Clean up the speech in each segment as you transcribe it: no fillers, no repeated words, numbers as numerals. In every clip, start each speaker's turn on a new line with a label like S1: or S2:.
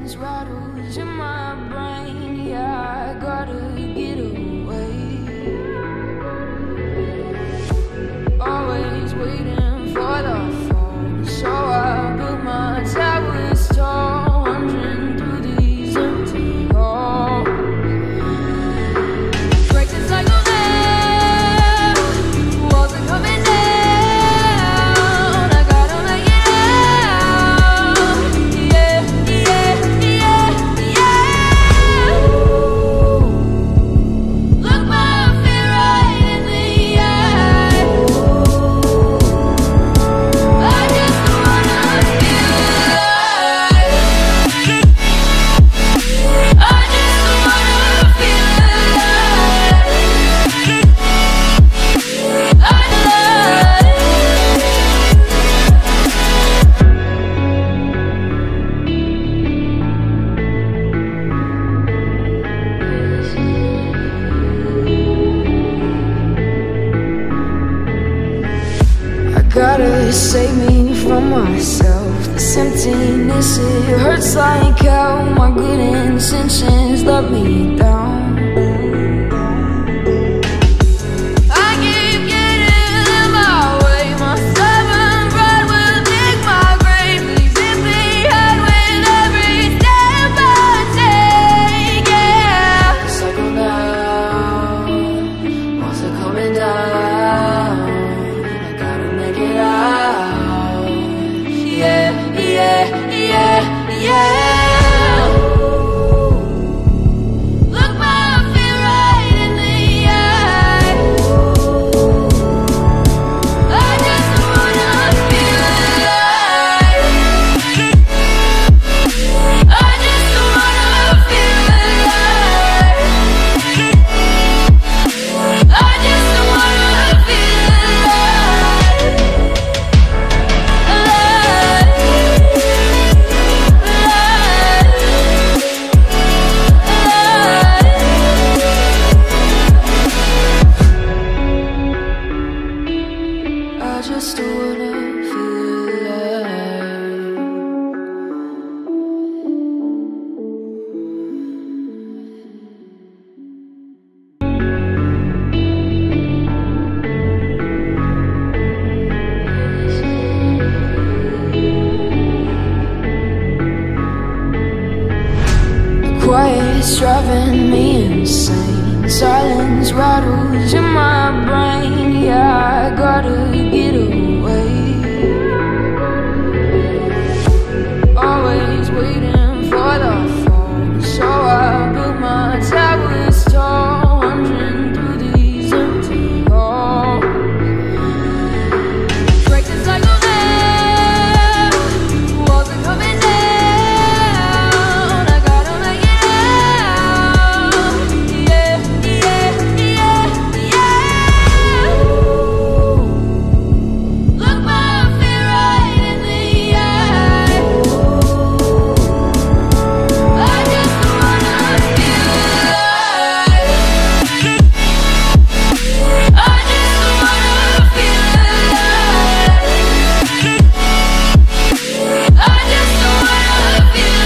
S1: Silence rattles in my brain. Yeah, I gotta get away. Always waiting for the phone, so I built my towers tall, wandering through these empty halls. Break the cycle now, walls are coming down. I gotta make it out. Yeah, yeah, yeah, yeah. Look my fear right in the eye. I just wanna feel alive. I just wanna feel alive. I gotta save me from myself. This emptiness, it hurts like hell. My good intentions let me down. I keep getting in my way. My stubborn pride will dig my grave. Leaves it behind with every step I take. Yeah, cycle down, walls are coming down. I gotta make it out. Yeah, yeah, yeah, yeah. Look my fear right in the eye. I just wanna feel alive. I just wanna feel alive. I just wanna feel alive. I just wanna feel alive. Quiet's driving me insane. Silence rattles in my brain. Yeah, I gotta get away. Always waiting for the phone, so I built my towers tall, wandering through these empty halls. Break the cycle now, walls are coming down. I gotta make it out. Yeah, yeah, yeah, yeah. Look my fear right in the eye. I just wanna feel alive. I just wanna feel alive. I just wanna feel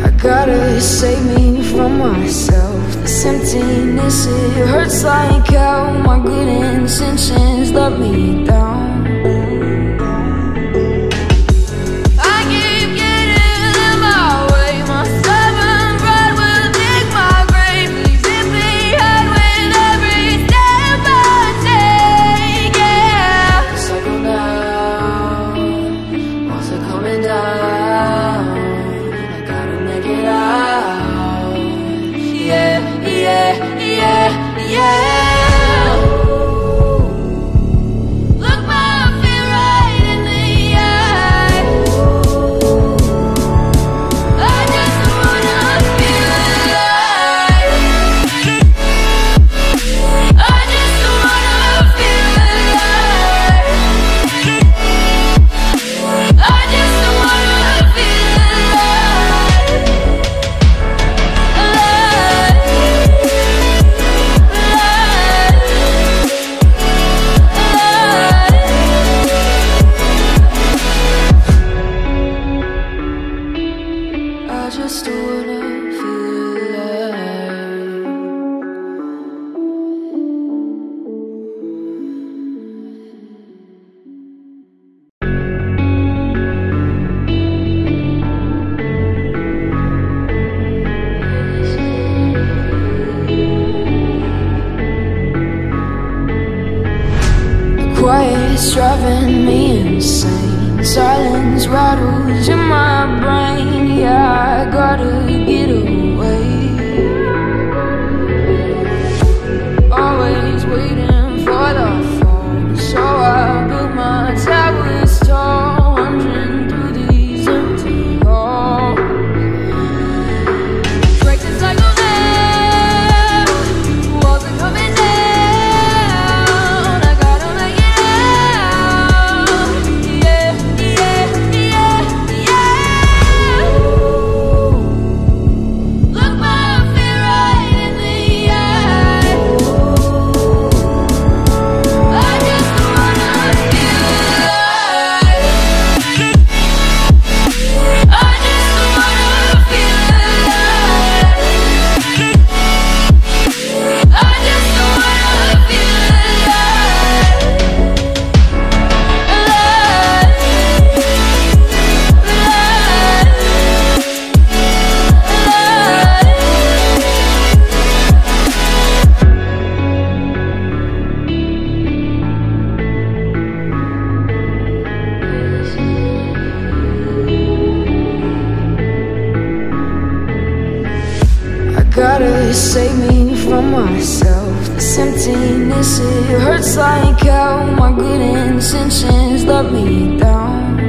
S1: I gotta save me from myself. This emptiness, it hurts like hell. My good intentions let me down. I keep getting in my way. My stubborn pride will dig my grave. Leaves it behind with every step I take. Yeah, cycle down, walls are coming down. I gotta make it out. Yeah, yeah, yeah, yeah. Look Quiet's driving me insane. Silence rattles in my brain. Yeah, I gotta get away. Always waiting for the phone, so I built my towers tall, wandering through these empty halls. Break the cycle now, walls are coming down. I gotta make it out. Yeah, yeah, yeah, yeah. Look my fear right in the eye. I just wanna feel alive. I just wanna feel alive. I just wanna feel I gotta save me from myself. This emptiness, it hurts like hell. My good intentions let me down.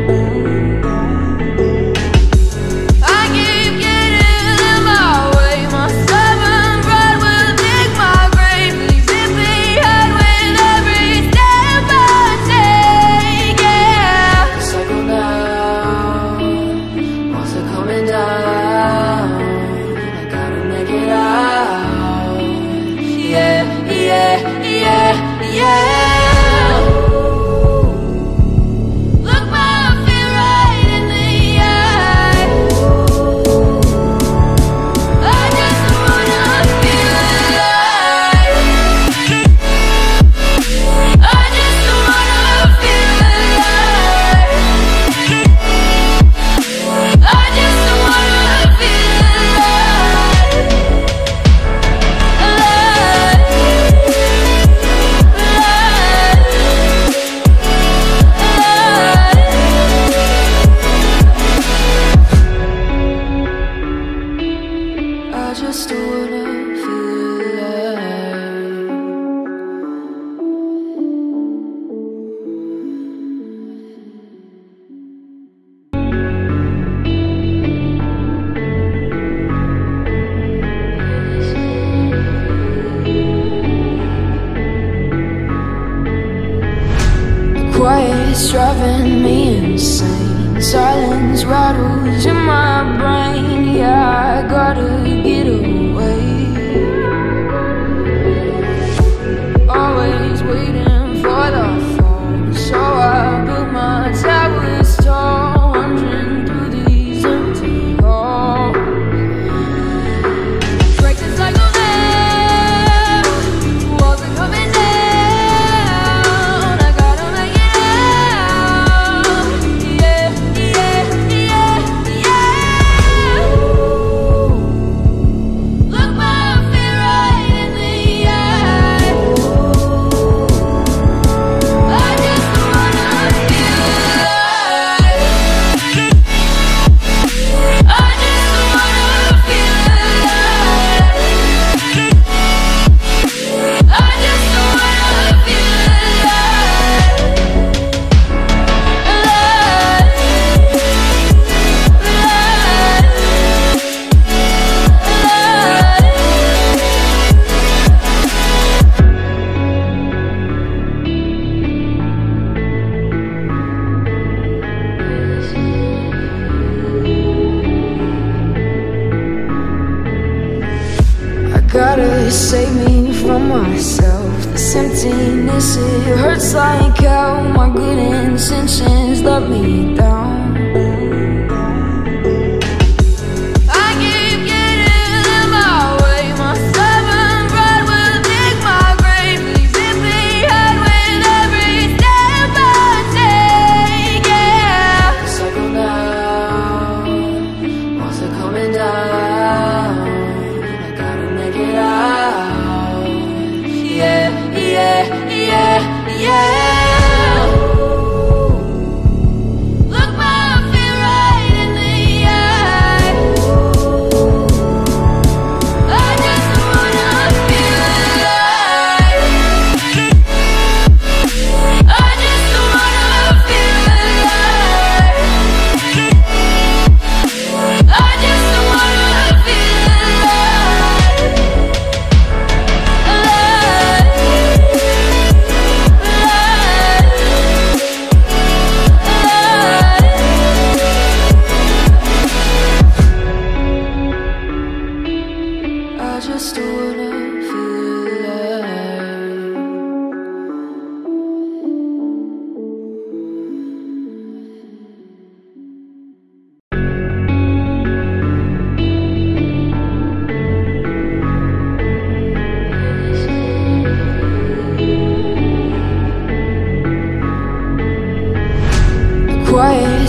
S1: I keep getting in my way. My stubborn pride will dig my grave. Leaves it behind with every step I take. Yeah, cycle down, walls are coming down. I gotta make it out. Yeah, yeah, yeah, yeah. Look my fear right in the eye. I just wanna feel alive. I just wanna feel alive. I just wanna feel alive. I just wanna feel alive. Quiet's driving me insane. Silence rattles in my brain. Yeah, I gotta get away. Always waiting for the phone, so I built my towers tall, wandering through these empty halls. Break the cycle now, walls are coming down. I gotta make it out. Yeah, yeah, yeah, yeah. Look my fear right in the eye. I just wanna feel alive. I just wanna feel alive. I just wanna feel I gotta save me from myself. This emptiness, it hurts like hell. My good intentions let me down. I keep getting in my way. My stubborn pride will dig my grave. Leaves it behind with every step I take. Yeah, cycle down, walls are coming down. I gotta make it out. Yeah, yeah, yeah, yeah.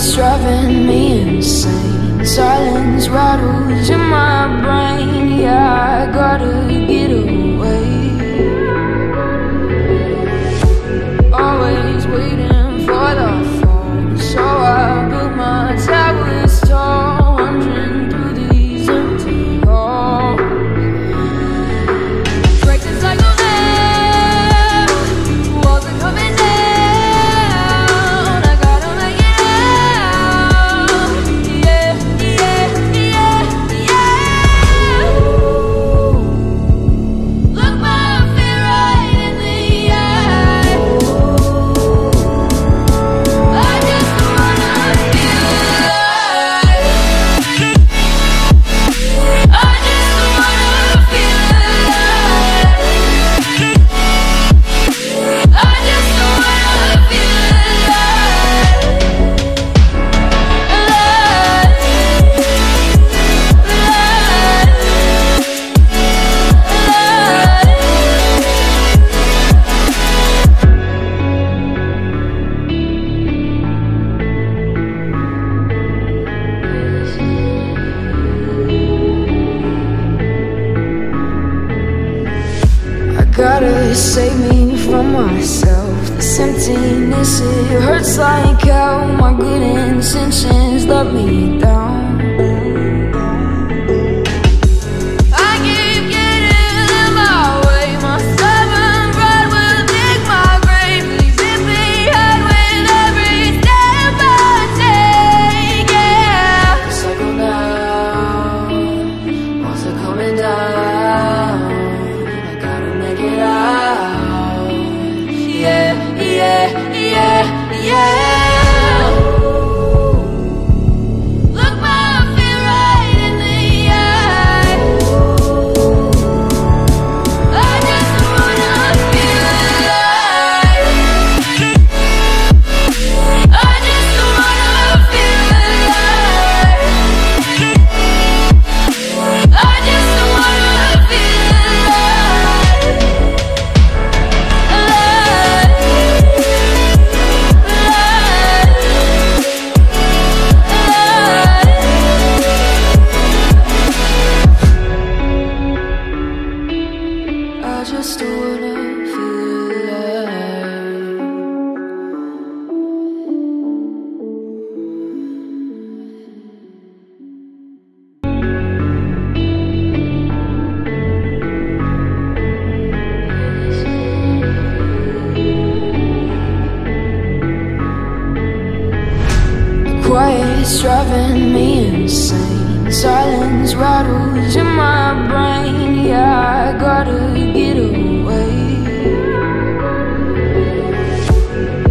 S1: quiet's driving me insane. Silence rattles in my brain. Yeah, I gotta get away. Always waiting for the phone, so I built my towers tall, wandering through these empty halls. Break the cycle now, walls are coming down. I gotta make it out. Yeah, yeah, yeah, yeah. Look my fear right in the eye. I just wanna feel alive. I just wanna feel alive. I just wanna feel I gotta save me from myself. This emptiness, it hurts like hell. My good intentions let me down. I keep getting in my way. My stubborn pride will dig my grave. Leave it behind with every step I take. Yeah, cycle down, walls are coming down. I gotta make it out. Yeah, yeah, yeah, yeah. Look my fear right in the eye. I just wanna feel alive. I just wanna feel alive. I just wanna feel alive. I just wanna feel alive. Quiet's driving me insane. Silence rattles in my brain. Yeah, I gotta get away.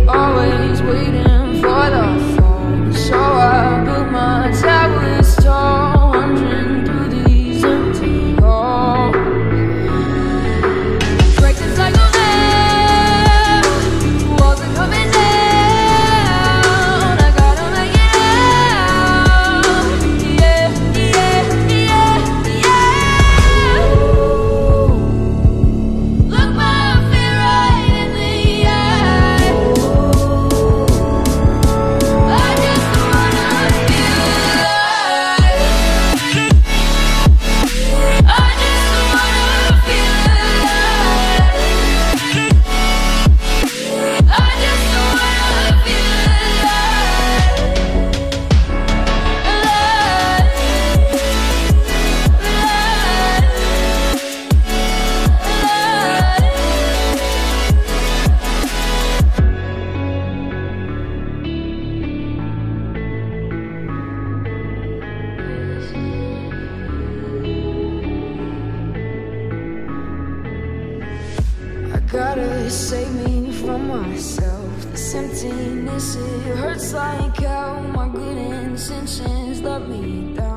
S1: Always waiting for the phone, so I built my towers tall, wandering through these empty halls. Break the cycle now, walls are coming down. I gotta make it out. Yeah, yeah, yeah, yeah. Look my fear right in the eye. I just wanna feel alive. I just wanna feel alive. I just wanna feel I gotta save me from myself. This emptiness, it hurts like hell. My good intentions let me down.